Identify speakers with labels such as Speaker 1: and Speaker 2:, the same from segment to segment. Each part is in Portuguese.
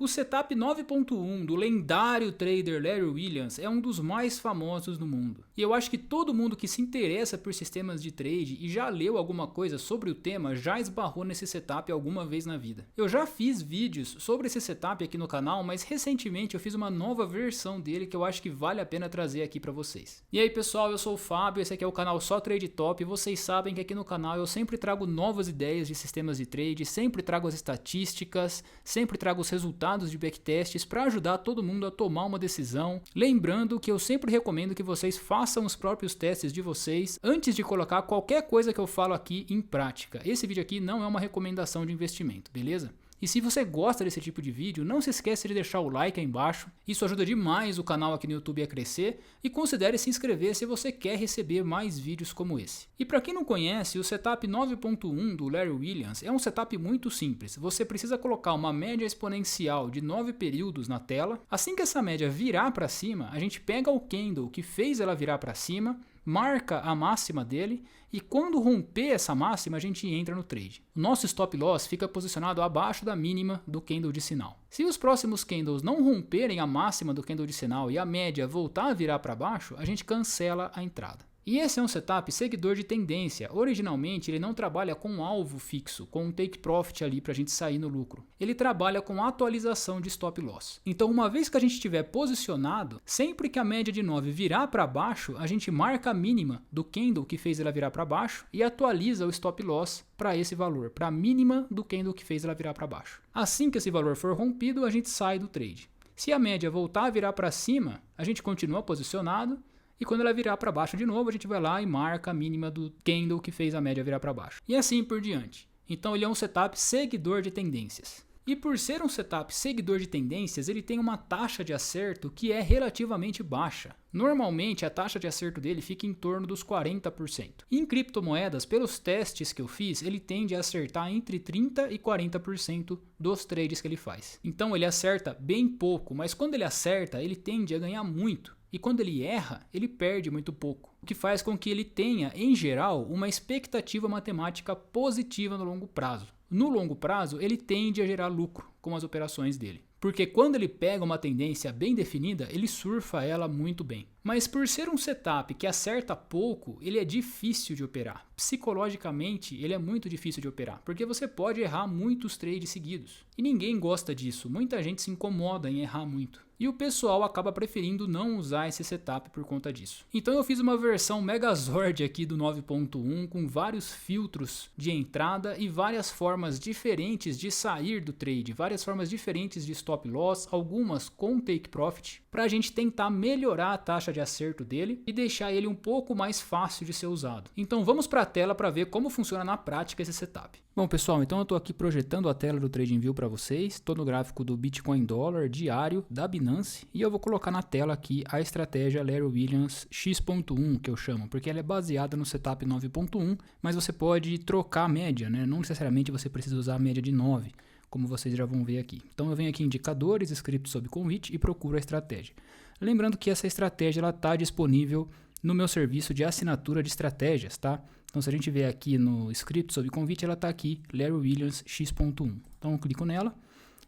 Speaker 1: O setup 9.1 do lendário trader Larry Williams é um dos mais famosos no mundo. E eu acho que todo mundo que se interessa por sistemas de trade e já leu alguma coisa sobre o tema já esbarrou nesse setup alguma vez na vida. Eu já fiz vídeos sobre esse setup aqui no canal, mas recentemente eu fiz uma nova versão dele que eu acho que vale a pena trazer aqui para vocês. E aí pessoal, eu sou o Fábio, esse aqui é o canal Só Trade Top e vocês sabem que aqui no canal eu sempre trago novas ideias de sistemas de trade, sempre trago as estatísticas, sempre trago os resultados de backtests para ajudar todo mundo a tomar uma decisão. Lembrando que eu sempre recomendo que vocês façam os próprios testes de vocês antes de colocar qualquer coisa que eu falo aqui em prática. Esse vídeo aqui não é uma recomendação de investimento, beleza? E se você gosta desse tipo de vídeo, não se esqueça de deixar o like aí embaixo, isso ajuda demais o canal aqui no YouTube a crescer, e considere se inscrever se você quer receber mais vídeos como esse. E para quem não conhece, o setup 9.1 do Larry Williams é um setup muito simples. Você precisa colocar uma média exponencial de 9 períodos na tela. Assim que essa média virar para cima, a gente pega o candle que fez ela virar para cima, marca a máxima dele e quando romper essa máxima a gente entra no trade. O nosso stop loss fica posicionado abaixo da mínima do candle de sinal. Se os próximos candles não romperem a máxima do candle de sinal e a média voltar a virar para baixo, a gente cancela a entrada. E esse é um setup seguidor de tendência. Originalmente ele não trabalha com um alvo fixo, com um take profit ali para a gente sair no lucro. Ele trabalha com atualização de stop loss. Então uma vez que a gente estiver posicionado, sempre que a média de 9 virar para baixo, a gente marca a mínima do candle que fez ela virar para baixo e atualiza o stop loss para esse valor, para a mínima do candle que fez ela virar para baixo. Assim que esse valor for rompido, a gente sai do trade. Se a média voltar a virar para cima, a gente continua posicionado. E quando ela virar para baixo de novo, a gente vai lá e marca a mínima do candle que fez a média virar para baixo. E assim por diante. Então ele é um setup seguidor de tendências. E por ser um setup seguidor de tendências, ele tem uma taxa de acerto que é relativamente baixa. Normalmente a taxa de acerto dele fica em torno dos 40%. Em criptomoedas, pelos testes que eu fiz, ele tende a acertar entre 30% e 40% dos trades que ele faz. Então ele acerta bem pouco, mas quando ele acerta, ele tende a ganhar muito. E quando ele erra, ele perde muito pouco, o que faz com que ele tenha, em geral, uma expectativa matemática positiva no longo prazo. No longo prazo, ele tende a gerar lucro com as operações dele. Porque quando ele pega uma tendência bem definida, ele surfa ela muito bem. Mas por ser um setup que acerta pouco, ele é difícil de operar. Psicologicamente, ele é muito difícil de operar, porque você pode errar muitos trades seguidos. E ninguém gosta disso, muita gente se incomoda em errar muito. E o pessoal acaba preferindo não usar esse setup por conta disso. Então eu fiz uma versão Megazord aqui do 9.1 com vários filtros de entrada e várias formas diferentes de sair do trade, várias formas diferentes de stop loss, algumas com take profit, para a gente tentar melhorar a taxa de acerto dele e deixar ele um pouco mais fácil de ser usado. Então vamos para a tela para ver como funciona na prática esse setup. Bom pessoal, então eu estou aqui projetando a tela do TradingView para vocês, estou no gráfico do Bitcoin dólar diário da Binance e eu vou colocar na tela aqui a estratégia Larry Williams X.1 que eu chamo, porque ela é baseada no setup 9.1, mas você pode trocar a média, né? Não necessariamente você precisa usar a média de 9, como vocês já vão ver aqui. Então eu venho aqui em indicadores, scripts sob convite e procuro a estratégia. Lembrando que essa estratégia está disponível no meu serviço de assinatura de estratégias, tá? Então se a gente ver aqui no script sob convite, ela está aqui, Larry Williams X.1. Então eu clico nela,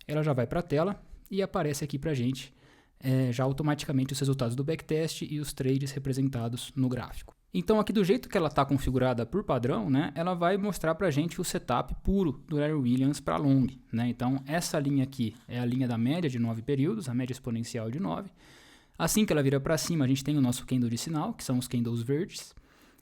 Speaker 1: ela já vai para a tela e aparece aqui para a gente já automaticamente os resultados do backtest e os trades representados no gráfico. Então aqui do jeito que ela está configurada por padrão, né, ela vai mostrar para a gente o setup puro do Larry Williams para long. Né? Então essa linha aqui é a linha da média de 9 períodos, a média exponencial de 9. Assim que ela vira para cima, a gente tem o nosso candle de sinal, que são os candles verdes.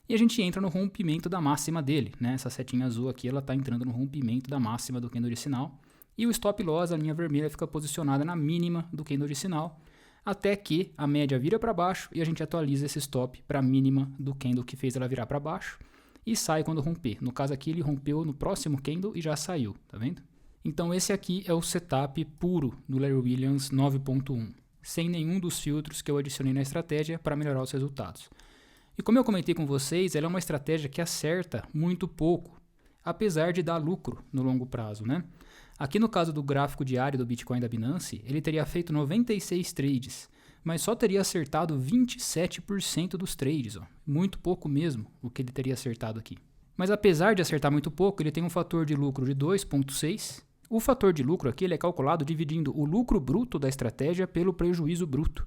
Speaker 1: E a gente entra no rompimento da máxima dele. Né? Essa setinha azul aqui ela está entrando no rompimento da máxima do candle de sinal. E o stop loss, a linha vermelha, fica posicionada na mínima do candle de sinal, até que a média vira para baixo e a gente atualiza esse stop para a mínima do candle que fez ela virar para baixo e sai quando romper. No caso aqui ele rompeu no próximo candle e já saiu, tá vendo? Então esse aqui é o setup puro do Larry Williams 9.1, sem nenhum dos filtros que eu adicionei na estratégia para melhorar os resultados. E como eu comentei com vocês, ela é uma estratégia que acerta muito pouco, apesar de dar lucro no longo prazo, né? Aqui no caso do gráfico diário do Bitcoin da Binance, ele teria feito 96 trades, mas só teria acertado 27% dos trades, ó. Muito pouco mesmo o que ele teria acertado aqui. Mas apesar de acertar muito pouco, ele tem um fator de lucro de 2,6, O fator de lucro aqui ele é calculado dividindo o lucro bruto da estratégia pelo prejuízo bruto.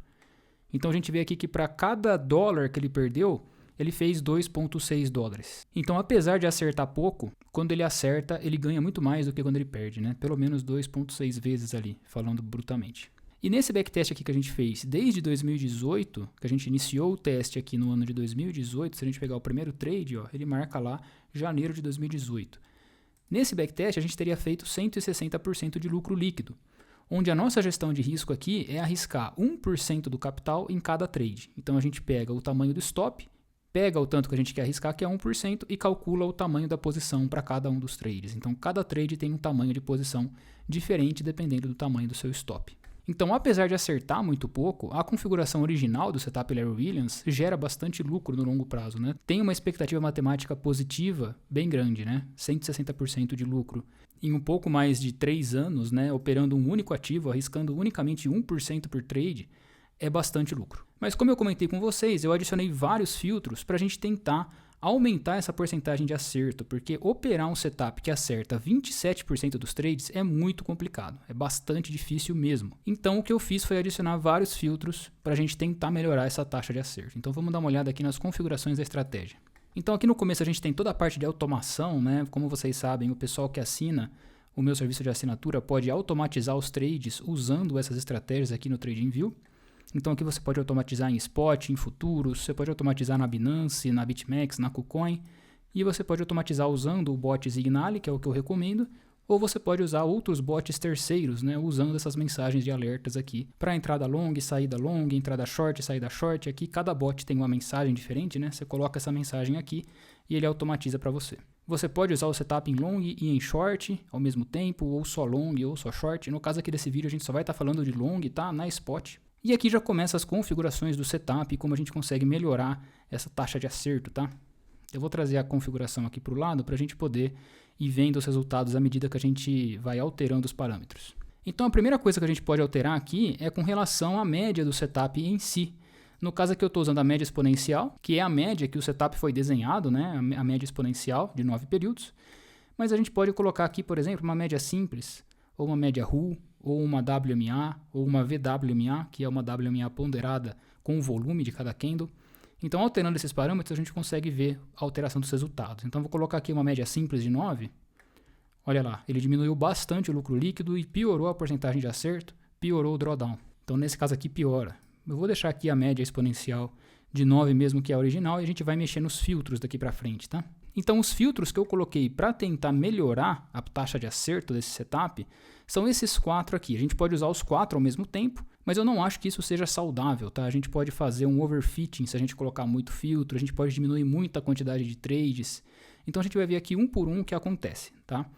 Speaker 1: Então a gente vê aqui que para cada dólar que ele perdeu, ele fez 2,6 dólares. Então, apesar de acertar pouco, quando ele acerta, ele ganha muito mais do que quando ele perde, né? Pelo menos 2,6 vezes ali, falando brutalmente. E nesse backtest aqui que a gente fez desde 2018, que a gente iniciou o teste aqui no ano de 2018, se a gente pegar o primeiro trade, ó, ele marca lá janeiro de 2018. Nesse backtest, a gente teria feito 160% de lucro líquido, onde a nossa gestão de risco aqui é arriscar 1% do capital em cada trade. Então, a gente pega o tamanho do stop, pega o tanto que a gente quer arriscar, que é 1%, e calcula o tamanho da posição para cada um dos trades. Então, cada trade tem um tamanho de posição diferente dependendo do tamanho do seu stop. Então, apesar de acertar muito pouco, a configuração original do setup Larry Williams gera bastante lucro no longo prazo, né? Tem uma expectativa matemática positiva bem grande, né? 160% de lucro em um pouco mais de 3 anos, né? Operando um único ativo, arriscando unicamente 1% por trade, é bastante lucro. Mas como eu comentei com vocês, eu adicionei vários filtros para a gente tentar aumentar essa porcentagem de acerto, porque operar um setup que acerta 27% dos trades é muito complicado, é bastante difícil mesmo. Então o que eu fiz foi adicionar vários filtros para a gente tentar melhorar essa taxa de acerto. Então vamos dar uma olhada aqui nas configurações da estratégia. Então aqui no começo a gente tem toda a parte de automação, né? Como vocês sabem, o pessoal que assina o meu serviço de assinatura pode automatizar os trades usando essas estratégias aqui no TradingView. Então aqui você pode automatizar em spot, em futuros, você pode automatizar na Binance, na BitMEX, na KuCoin, e você pode automatizar usando o bot Signale, que é o que eu recomendo, ou você pode usar outros bots terceiros, né, usando essas mensagens de alertas aqui para entrada long, entrada short, saída short. Aqui cada bot tem uma mensagem diferente, né? Você coloca essa mensagem aqui e ele automatiza para você. Você pode usar o setup em long e em short ao mesmo tempo, ou só long ou só short. No caso aqui desse vídeo a gente só vai estar falando de long, tá? Na spot. E aqui já começa as configurações do setup e como a gente consegue melhorar essa taxa de acerto, tá? Eu vou trazer a configuração aqui para o lado para a gente poder ir vendo os resultados à medida que a gente vai alterando os parâmetros. Então a primeira coisa que a gente pode alterar aqui é com relação à média do setup em si. No caso aqui eu estou usando a média exponencial, que é a média que o setup foi desenhado, né? A média exponencial de 9 períodos. Mas a gente pode colocar aqui, por exemplo, uma média simples, ou uma média RU, ou uma WMA, ou uma VWMA, que é uma WMA ponderada com o volume de cada candle. Então, alterando esses parâmetros, a gente consegue ver a alteração dos resultados. Então, vou colocar aqui uma média simples de 9. Olha lá, ele diminuiu bastante o lucro líquido e piorou a porcentagem de acerto, piorou o drawdown. Então, nesse caso aqui, piora. Eu vou deixar aqui a média exponencial de 9 mesmo, que é a original, e a gente vai mexer nos filtros daqui para frente, tá? Então, os filtros que eu coloquei para tentar melhorar a taxa de acerto desse setup são esses 4 aqui. A gente pode usar os 4 ao mesmo tempo, mas eu não acho que isso seja saudável, tá? A gente pode fazer um overfitting se a gente colocar muito filtro, a gente pode diminuir muito a quantidade de trades. Então, a gente vai ver aqui um por um o que acontece, tá?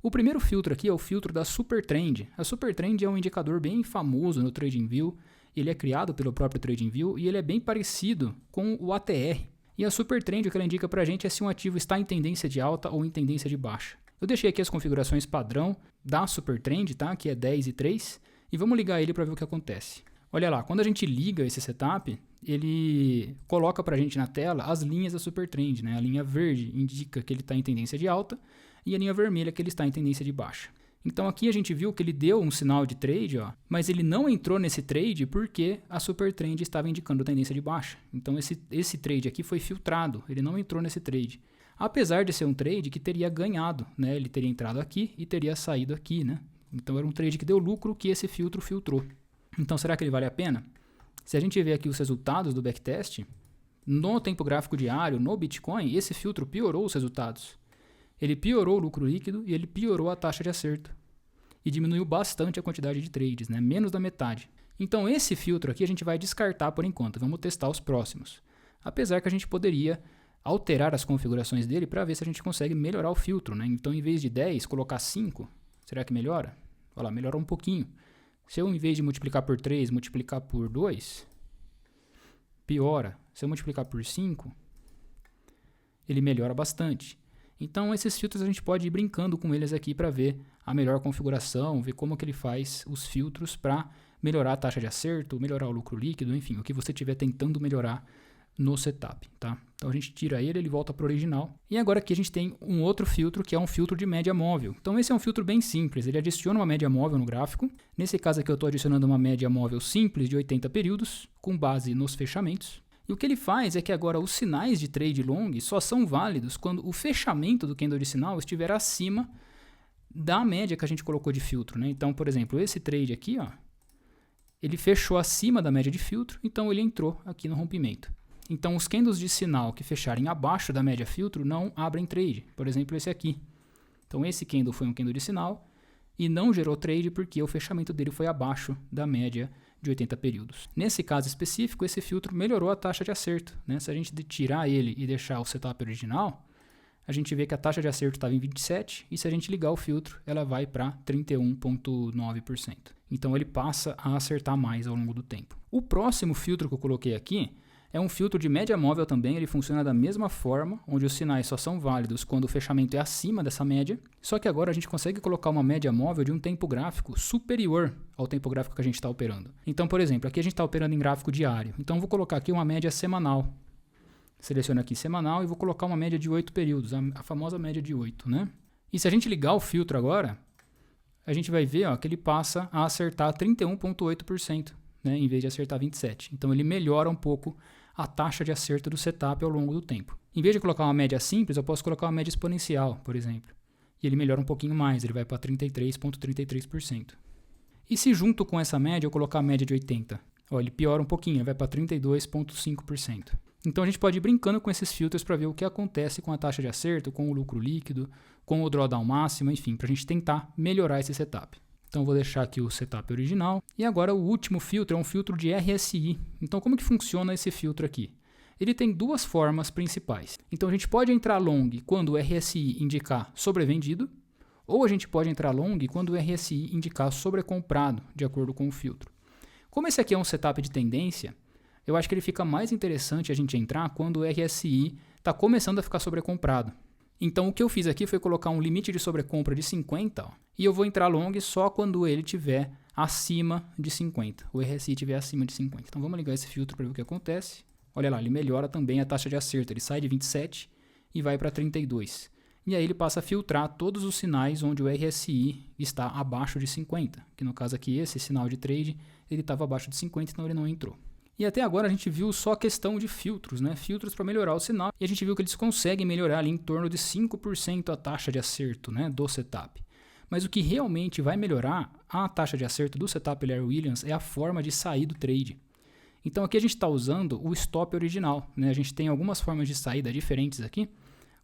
Speaker 1: O primeiro filtro aqui é o filtro da Super Trend. A Super Trend é um indicador bem famoso no TradingView. Ele é criado pelo próprio TradingView e ele é bem parecido com o ATR. E a Super Trend, o que ela indica pra gente é se um ativo está em tendência de alta ou em tendência de baixa. Eu deixei aqui as configurações padrão da Super Trend, tá? Que é 10 e 3, e vamos ligar ele para ver o que acontece. Olha lá, quando a gente liga esse setup, ele coloca pra gente na tela as linhas da Super Trend, né? A linha verde indica que ele está em tendência de alta e a linha vermelha que ele está em tendência de baixa. Então aqui a gente viu que ele deu um sinal de trade, ó, mas ele não entrou nesse trade porque a Super Trend estava indicando tendência de baixa. Então esse trade aqui foi filtrado, ele não entrou nesse trade. Apesar de ser um trade que teria ganhado, né? Ele teria entrado aqui e teria saído aqui, né? Então era um trade que deu lucro que esse filtro filtrou. Então será que ele vale a pena? Se a gente ver aqui os resultados do backtest, no tempo gráfico diário, no Bitcoin, esse filtro piorou os resultados. Ele piorou o lucro líquido e ele piorou a taxa de acerto. E diminuiu bastante a quantidade de trades, né? Menos da metade. Então esse filtro aqui a gente vai descartar por enquanto. Vamos testar os próximos. Apesar que a gente poderia alterar as configurações dele para ver se a gente consegue melhorar o filtro, né? Então em vez de 10, colocar 5. Será que melhora? Olha lá, melhora um pouquinho. Se eu, em vez de multiplicar por 3, multiplicar por 2, piora. Se eu multiplicar por 5, ele melhora bastante. Então, esses filtros a gente pode ir brincando com eles aqui para ver a melhor configuração, ver como que ele faz os filtros para melhorar a taxa de acerto, melhorar o lucro líquido, enfim, o que você estiver tentando melhorar no setup, tá? Então a gente tira ele, ele volta para o original. E agora aqui a gente tem um outro filtro que é um filtro de média móvel. Então esse é um filtro bem simples, ele adiciona uma média móvel no gráfico. Nesse caso aqui eu estou adicionando uma média móvel simples de 80 períodos, com base nos fechamentos. E o que ele faz é que agora os sinais de trade long só são válidos quando o fechamento do candle de sinal estiver acima da média que a gente colocou de filtro, né? Então, por exemplo, esse trade aqui, ó, ele fechou acima da média de filtro, então ele entrou aqui no rompimento. Então, os candles de sinal que fecharem abaixo da média filtro não abrem trade. Por exemplo, esse aqui. Então, esse candle foi um candle de sinal e não gerou trade porque o fechamento dele foi abaixo da média de 80 períodos. Nesse caso específico, esse filtro melhorou a taxa de acerto, né? Se a gente tirar ele e deixar o setup original, a gente vê que a taxa de acerto estava em 27% e se a gente ligar o filtro, ela vai para 31,9%. Então, ele passa a acertar mais ao longo do tempo. O próximo filtro que eu coloquei aqui é um filtro de média móvel também, ele funciona da mesma forma, onde os sinais só são válidos quando o fechamento é acima dessa média, só que agora a gente consegue colocar uma média móvel de um tempo gráfico superior ao tempo gráfico que a gente está operando. Então, por exemplo, aqui a gente está operando em gráfico diário, então eu vou colocar aqui uma média semanal. Seleciono aqui semanal e vou colocar uma média de 8 períodos, a famosa média de 8, né? E se a gente ligar o filtro agora, a gente vai ver, ó, que ele passa a acertar 31,8%, né, em vez de acertar 27%. Então ele melhora um pouco a taxa de acerto do setup ao longo do tempo. Em vez de colocar uma média simples, eu posso colocar uma média exponencial, por exemplo. E ele melhora um pouquinho mais, ele vai para 33,33%. E se junto com essa média eu colocar a média de 80%, ó, ele piora um pouquinho, ele vai para 32,5%. Então a gente pode ir brincando com esses filtros para ver o que acontece com a taxa de acerto, com o lucro líquido, com o drawdown máximo, enfim, para a gente tentar melhorar esse setup. Então eu vou deixar aqui o setup original. E agora o último filtro é um filtro de RSI. Então como que funciona esse filtro aqui? Ele tem duas formas principais. Então a gente pode entrar long quando o RSI indicar sobrevendido, ou a gente pode entrar long quando o RSI indicar sobrecomprado, de acordo com o filtro. Como esse aqui é um setup de tendência, eu acho que ele fica mais interessante a gente entrar quando o RSI está começando a ficar sobrecomprado. Então o que eu fiz aqui foi colocar um limite de sobrecompra de 50, ó, e eu vou entrar long só quando ele estiver acima de 50, o RSI estiver acima de 50. Então vamos ligar esse filtro para ver o que acontece. Olha lá, ele melhora também a taxa de acerto, ele sai de 27 e vai para 32. E aí ele passa a filtrar todos os sinais onde o RSI está abaixo de 50, que no caso aqui esse sinal de trade, ele estava abaixo de 50, então ele não entrou. E até agora a gente viu só questão de filtros, né? Filtros para melhorar o sinal. E a gente viu que eles conseguem melhorar ali em torno de 5% a taxa de acerto, né, do setup. Mas o que realmente vai melhorar a taxa de acerto do setup Larry Williams é a forma de sair do trade. Então aqui a gente está usando o stop original, né? A gente tem algumas formas de saída diferentes aqui.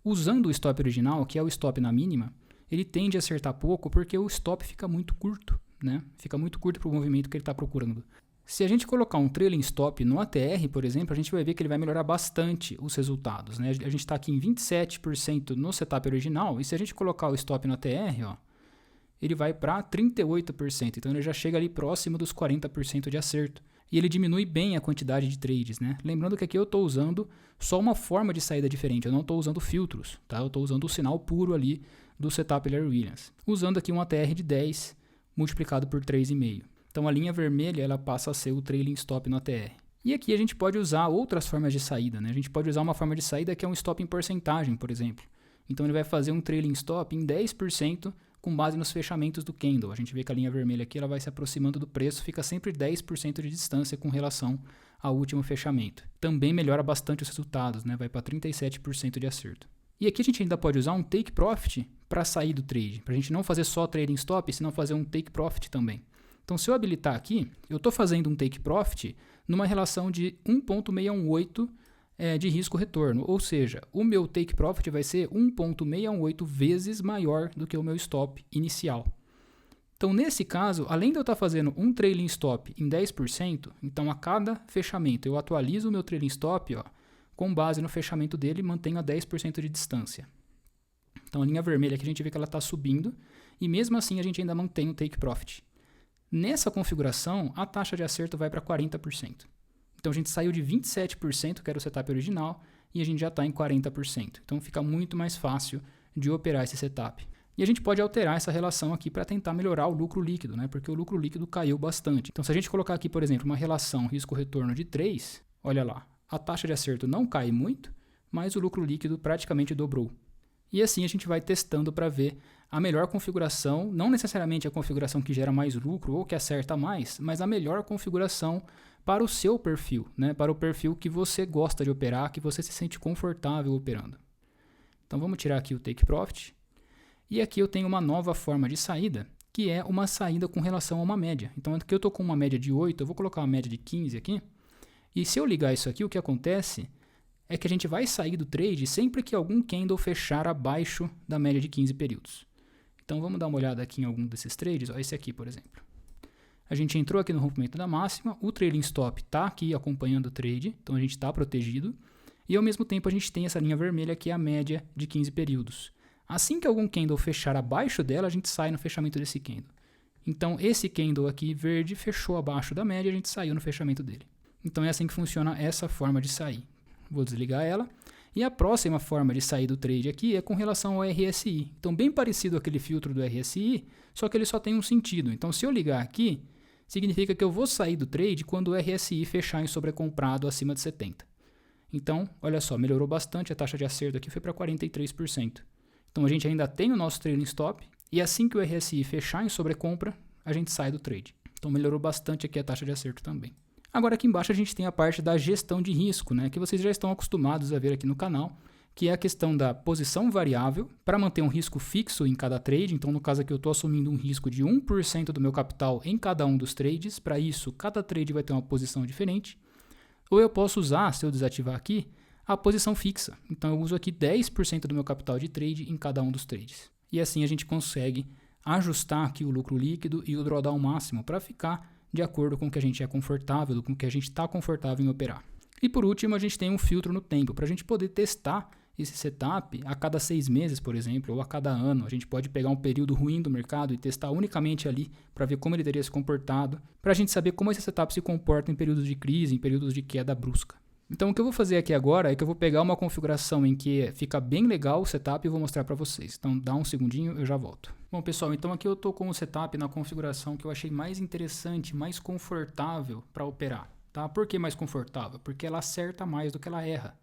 Speaker 1: Usando o stop original, que é o stop na mínima, ele tende a acertar pouco porque o stop fica muito curto, né? Fica muito curto para o movimento que ele está procurando. Se a gente colocar um trailing stop no ATR, por exemplo, a gente vai ver que ele vai melhorar bastante os resultados, né? A gente está aqui em 27% no setup original, e se a gente colocar o stop no ATR, ó, ele vai para 38%, então ele já chega ali próximo dos 40% de acerto. E ele diminui bem a quantidade de trades, né? Lembrando que aqui eu estou usando só uma forma de saída diferente, eu não estou usando filtros, tá? Eu estou usando o sinal puro ali do setup Larry Williams, usando aqui um ATR de 10 multiplicado por 3,5. Então a linha vermelha ela passa a ser o trailing stop no ATR. E aqui a gente pode usar outras formas de saída, né? A gente pode usar uma forma de saída que é um stop em porcentagem, por exemplo. Então ele vai fazer um trailing stop em 10% com base nos fechamentos do candle. A gente vê que a linha vermelha aqui ela vai se aproximando do preço, fica sempre 10% de distância com relação ao último fechamento. Também melhora bastante os resultados, né? Vai para 37% de acerto. E aqui a gente ainda pode usar um take profit para sair do trade, para a gente não fazer só trading stop, senão fazer um take profit também. Então, se eu habilitar aqui, eu estou fazendo um take profit numa relação de 1,618 de risco-retorno. Ou seja, o meu take profit vai ser 1,618 vezes maior do que o meu stop inicial. Então, nesse caso, além de eu estar fazendo um trailing stop em 10%, então a cada fechamento eu atualizo o meu trailing stop, ó, com base no fechamento dele e mantenho a 10% de distância. Então, a linha vermelha aqui a gente vê que ela está subindo e mesmo assim a gente ainda mantém o take profit. Nessa configuração, a taxa de acerto vai para 40%. Então, a gente saiu de 27%, que era o setup original, e a gente já está em 40%. Então, fica muito mais fácil de operar esse setup. E a gente pode alterar essa relação aqui para tentar melhorar o lucro líquido, né? Porque o lucro líquido caiu bastante. Então, se a gente colocar aqui, por exemplo, uma relação risco-retorno de 3, olha lá, a taxa de acerto não cai muito, mas o lucro líquido praticamente dobrou. E assim a gente vai testando para ver a melhor configuração, não necessariamente a configuração que gera mais lucro ou que acerta mais, mas a melhor configuração para o seu perfil, né? Para o perfil que você gosta de operar, que você se sente confortável operando. Então vamos tirar aqui o Take Profit. E aqui eu tenho uma nova forma de saída, que é uma saída com relação a uma média. Então aqui eu estou com uma média de 8, eu vou colocar uma média de 15 aqui. E se eu ligar isso aqui, o que acontece é que a gente vai sair do trade sempre que algum candle fechar abaixo da média de 15 períodos. Então vamos dar uma olhada aqui em algum desses trades, ó, esse aqui por exemplo. A gente entrou aqui no rompimento da máxima, o trailing stop está aqui acompanhando o trade, então a gente está protegido. E ao mesmo tempo a gente tem essa linha vermelha que é a média de 15 períodos. Assim que algum candle fechar abaixo dela, a gente sai no fechamento desse candle. Então esse candle aqui verde fechou abaixo da média, a gente saiu no fechamento dele. Então é assim que funciona essa forma de sair. Vou desligar ela. E a próxima forma de sair do trade aqui é com relação ao RSI. Então bem parecido àquele filtro do RSI, só que ele só tem um sentido. Então se eu ligar aqui, significa que eu vou sair do trade quando o RSI fechar em sobrecomprado acima de 70. Então, olha só, melhorou bastante, a taxa de acerto aqui foi para 43%. Então a gente ainda tem o nosso trailing stop e assim que o RSI fechar em sobrecompra, a gente sai do trade. Então melhorou bastante aqui a taxa de acerto também. Agora aqui embaixo a gente tem a parte da gestão de risco, né, que vocês já estão acostumados a ver aqui no canal, que é a questão da posição variável para manter um risco fixo em cada trade. Então no caso aqui eu estou assumindo um risco de 1% do meu capital em cada um dos trades. Para isso, cada trade vai ter uma posição diferente. Ou eu posso usar, se eu desativar aqui, a posição fixa. Então eu uso aqui 10% do meu capital de trade em cada um dos trades. E assim a gente consegue ajustar aqui o lucro líquido e o drawdown máximo para ficar de acordo com o que a gente é confortável, com o que a gente está confortável em operar. E por último, a gente tem um filtro no tempo, para a gente poder testar esse setup a cada 6 meses, por exemplo, ou a cada ano. A gente pode pegar um período ruim do mercado e testar unicamente ali para ver como ele teria se comportado, para a gente saber como esse setup se comporta em períodos de crise, em períodos de queda brusca. Então o que eu vou fazer aqui agora é que eu vou pegar uma configuração em que fica bem legal o setup e vou mostrar para vocês. Então dá um segundinho, eu já volto. Bom pessoal, então aqui eu estou com o setup na configuração que eu achei mais interessante, mais confortável para operar. Tá? Por que mais confortável? Porque ela acerta mais do que ela erra.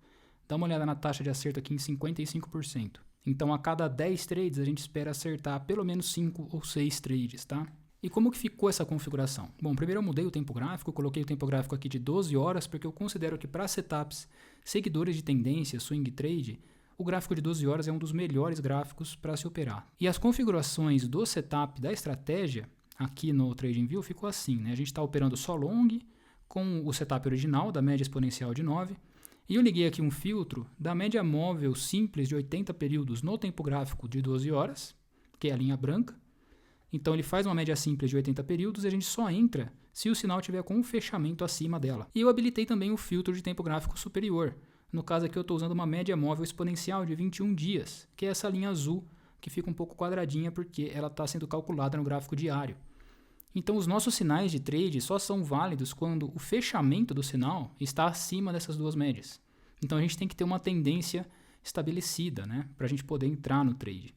Speaker 1: Dá uma olhada na taxa de acerto aqui em 55%. Então a cada 10 trades a gente espera acertar pelo menos 5 ou 6 trades, tá? E como que ficou essa configuração? Bom, primeiro eu mudei o tempo gráfico, coloquei o tempo gráfico aqui de 12 horas, porque eu considero que para setups seguidores de tendência, swing trade, o gráfico de 12 horas é um dos melhores gráficos para se operar. E as configurações do setup da estratégia, aqui no TradingView, ficou assim, né? A gente está operando só long, com o setup original da média exponencial de 9, e eu liguei aqui um filtro da média móvel simples de 80 períodos no tempo gráfico de 12 horas, que é a linha branca. Então ele faz uma média simples de 80 períodos e a gente só entra se o sinal tiver com um fechamento acima dela. E eu habilitei também o filtro de tempo gráfico superior. No caso aqui eu estou usando uma média móvel exponencial de 21 dias, que é essa linha azul que fica um pouco quadradinha porque ela está sendo calculada no gráfico diário. Então os nossos sinais de trade só são válidos quando o fechamento do sinal está acima dessas duas médias. Então a gente tem que ter uma tendência estabelecida, né, para a gente poder entrar no trade.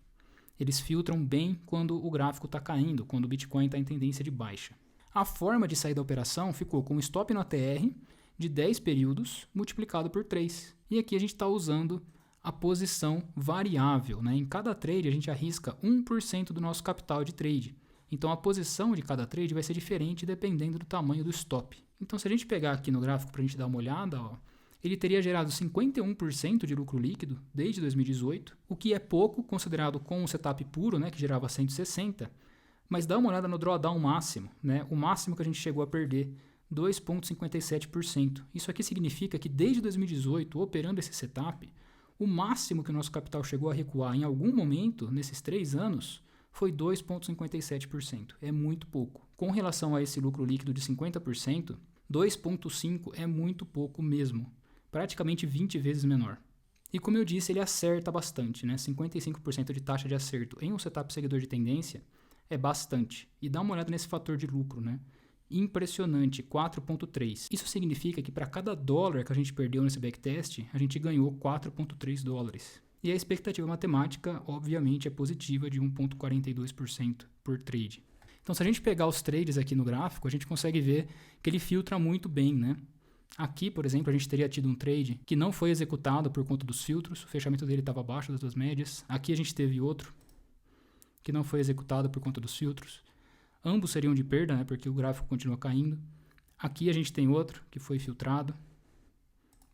Speaker 1: Eles filtram bem quando o gráfico está caindo, quando o Bitcoin está em tendência de baixa. A forma de sair da operação ficou com stop no ATR de 10 períodos multiplicado por 3. E aqui a gente está usando a posição variável, né? Em cada trade a gente arrisca 1% do nosso capital de trade. Então a posição de cada trade vai ser diferente dependendo do tamanho do stop. Então se a gente pegar aqui no gráfico para a gente dar uma olhada, ó, ele teria gerado 51% de lucro líquido desde 2018, o que é pouco considerado com um setup puro, né, que gerava 160%, mas dá uma olhada no drawdown máximo, né, o máximo que a gente chegou a perder, 2,57%. Isso aqui significa que desde 2018, operando esse setup, o máximo que o nosso capital chegou a recuar em algum momento, nesses 3 anos, foi 2,57%. É muito pouco. Com relação a esse lucro líquido de 50%, 2,5% é muito pouco mesmo. Praticamente 20 vezes menor. E como eu disse, ele acerta bastante, né? 55% de taxa de acerto em um setup seguidor de tendência é bastante. E dá uma olhada nesse fator de lucro, né? Impressionante, 4,3. Isso significa que para cada dólar que a gente perdeu nesse backtest, a gente ganhou 4,3 dólares. E a expectativa matemática, obviamente, é positiva de 1,42% por trade. Então, se a gente pegar os trades aqui no gráfico, a gente consegue ver que ele filtra muito bem, né? Aqui, por exemplo, a gente teria tido um trade que não foi executado por conta dos filtros, o fechamento dele estava abaixo das duas médias. Aqui a gente teve outro que não foi executado por conta dos filtros. Ambos seriam de perda, né, porque o gráfico continua caindo. Aqui a gente tem outro que foi filtrado.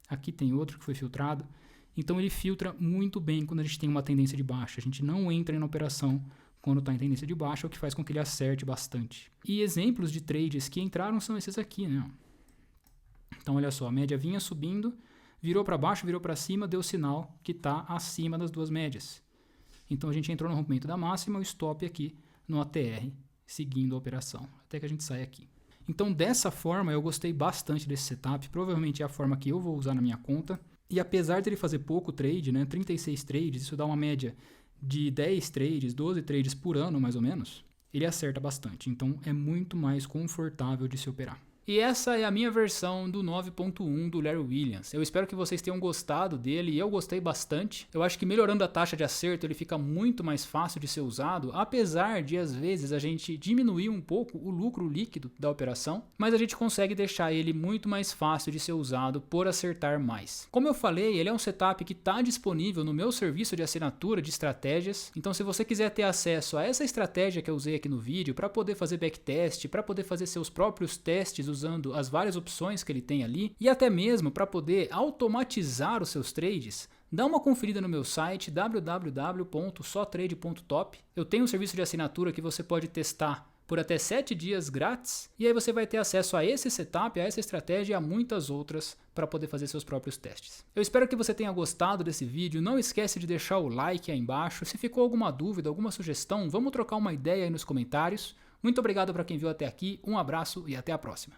Speaker 1: Aqui tem outro que foi filtrado. Então ele filtra muito bem quando a gente tem uma tendência de baixa. A gente não entra na operação quando está em tendência de baixa, o que faz com que ele acerte bastante. E exemplos de trades que entraram são esses aqui, né? Então olha só, a média vinha subindo, virou para baixo, virou para cima, deu sinal que está acima das duas médias. Então a gente entrou no rompimento da máxima, o stop aqui no ATR, seguindo a operação, até que a gente sai aqui. Então dessa forma eu gostei bastante desse setup, provavelmente é a forma que eu vou usar na minha conta. E apesar de ele fazer pouco trade, né, 36 trades, isso dá uma média de 10 trades, 12 trades por ano mais ou menos, ele acerta bastante. Então é muito mais confortável de se operar. E essa é a minha versão do 9.1 do Larry Williams. Eu espero que vocês tenham gostado dele e eu gostei bastante. Eu acho que melhorando a taxa de acerto ele fica muito mais fácil de ser usado, apesar de às vezes a gente diminuir um pouco o lucro líquido da operação, mas a gente consegue deixar ele muito mais fácil de ser usado por acertar mais. Como eu falei, ele é um setup que está disponível no meu serviço de assinatura de estratégias, então se você quiser ter acesso a essa estratégia que eu usei aqui no vídeo para poder fazer backtest, para poder fazer seus próprios testes usando as várias opções que ele tem ali e até mesmo para poder automatizar os seus trades, dá uma conferida no meu site www.sotrade.top. Eu tenho um serviço de assinatura que você pode testar por até 7 dias grátis e aí você vai ter acesso a esse setup, a essa estratégia e a muitas outras para poder fazer seus próprios testes. Eu espero que você tenha gostado desse vídeo, não esquece de deixar o like aí embaixo, se ficou alguma dúvida, alguma sugestão, vamos trocar uma ideia aí nos comentários. Muito obrigado para quem viu até aqui, um abraço e até a próxima.